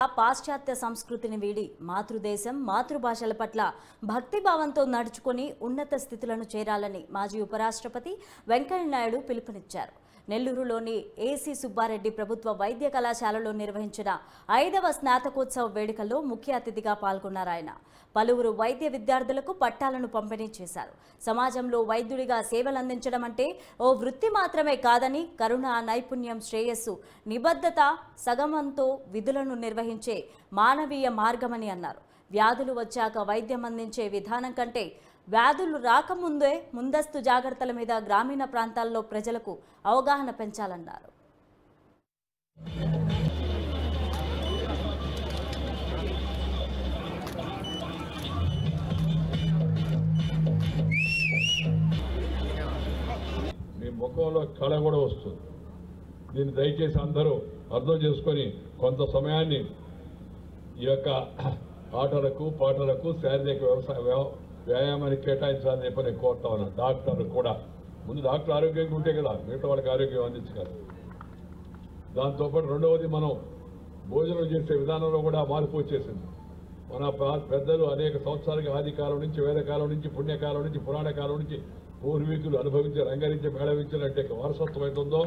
పాశ్చాత్య సంస్కృతిని వీడి మాతృదేశం మాతృభాషల పట్ల భక్తిభావంతో నడుచుకొని ఉన్నత స్థితులను చేరాలని మాజీ ఉపరాష్ట్రపతి వెంకయ్యనాయుడు పిలుపునిచ్చారు. నెల్లూరులోని ఏసీ సుబ్బారెడ్డి ప్రభుత్వ వైద్య కళాశాలలో నిర్వహించిన 5వ స్నాతకోత్సవ వేడుకల్లో ముఖ్య అతిథిగా పాల్గొన్నారు ఆయన. పలువురు వైద్య విద్యార్థులకు పట్టాలను పంపిణీ చేశారు. సమాజంలో వైద్యుడిగా సేవలందించడం అంటే ఓ వృత్తి మాత్రమే కాదని, కరుణ, నైపుణ్యం, శ్రేయస్సు, నిబద్ధత, సగమంతో విధులను నిర్వహించే మానవీయ మార్గమని అన్నారు. వ్యాధులు వచ్చాక వైద్యం అందించే విధానం కంటే వ్యాధులు రాకముందే ముందస్తు జాగ్రత్తల మీద గ్రామీణ ప్రాంతాల్లో ప్రజలకు అవగాహన పెంచాలన్నారు. మీ ముఖంలో కళ కూడా వస్తుంది. దీన్ని దయచేసి అందరూ అర్థం చేసుకొని కొంత సమయాన్ని ఈ యొక్క ఆటలకు పాటలకు శారీరక వ్యాయామానికి కేటాయించాలని చెప్పి నేను కోరుతా ఉన్నాను. డాక్టర్లు కూడా ముందు డాక్టర్ ఆరోగ్యంగా ఉంటే కదా మిగతా వాళ్ళకి ఆరోగ్యం అందించగలరు. దాంతోపాటు రెండవది మనం భోజనం చేసే విధానంలో కూడా మార్పు వచ్చేసింది. మన పెద్దలు అనేక సంవత్సరాలుగా ఆది కాలం నుంచి, వేదకాలం నుంచి, పుణ్యకాలం నుంచి, పురాణ కాలం నుంచి పూర్వీకులు అనుభవించి రంగరించి మేళవించినట్టే వారసత్వం అవుతుందో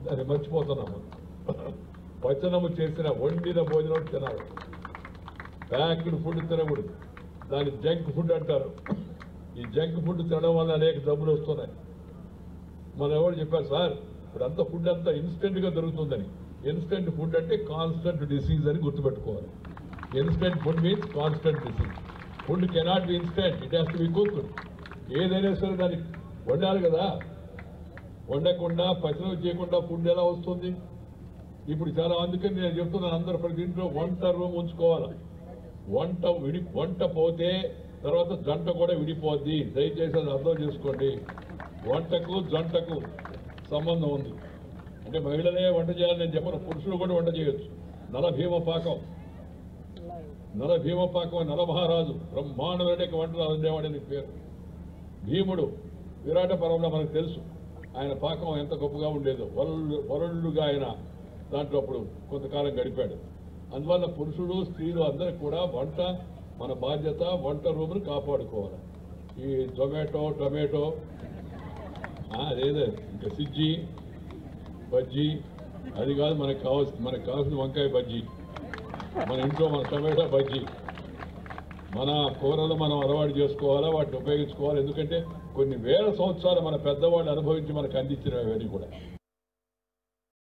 దాన్ని మర్చిపోతున్నాము. పచనము చేసిన వండిన భోజనం తినాలి, ప్యాక్డ్ ఫుడ్ తినకూడదు. దాన్ని జంక్ ఫుడ్ అంటారు. ఈ జంక్ ఫుడ్ తినడం వల్ల అనేక జబ్బులు వస్తున్నాయి. మన ఎవరు చెప్పారు సార్ ఇప్పుడు అంతా ఫుడ్ అంతా ఇన్స్టెంట్గా దొరుకుతుందని. ఇన్స్టెంట్ ఫుడ్ అంటే కాన్స్టెంట్ డిసీజ్ అని గుర్తుపెట్టుకోవాలి. Instant food means constant disease. Food cannot be instant, it has to be cooked. ఏదైనా సరే దాన్ని వండాలి కదా. వండకుండా పచనం చేయకుండా ఫుడ్ ఎలా వస్తుంది? ఇప్పుడు చాలా అందుకని నేను చెప్తున్నాను, అందరూ ప్రతి ఇంట్లో వంట రూమ్ ఉంచుకోవాలి. వంట పోతే తర్వాత జంట కూడా విడిపోద్ది. దయచేసి అది అర్థం చేసుకోండి. వంటకు జంటకు సంబంధం ఉంది. అంటే మహిళలే వంట చేయాలని నేను చెప్పను, పురుషులు కూడా వంట చేయొచ్చు. నలభీమపాకం నలమహారాజు బ్రహ్మాండమైన వంట ఉండేవాడని పేరు. భీముడు విరాట పర్వంలో మనకు తెలుసు ఆయన పాకం ఎంత గొప్పగా ఉండేదో. వరుళ్ళుగా ఆయన దాంట్లో అప్పుడు కొంతకాలం గడిపాడు. అందువల్ల పురుషుడు స్త్రీలు అందరికి కూడా వంట మన బాధ్యత. వంట రూమును కాపాడుకోవాలి. ఈ టొమాటో అదేదో ఇంకా సిజ్జి బజ్జీ అది కాదు మనకు కావాల్సిన వంకాయ బజ్జీ, మన ఇంట్లో మన టమాటో బజ్జీ, మన కూరలు మనం అలవాటు చేసుకోవాలా, వాటిని ఉపయోగించుకోవాలి. ఎందుకంటే కొన్ని వేల సంవత్సరాలు మన పెద్దవాళ్ళు అనుభవించి మనకు అందించినవి కూడా.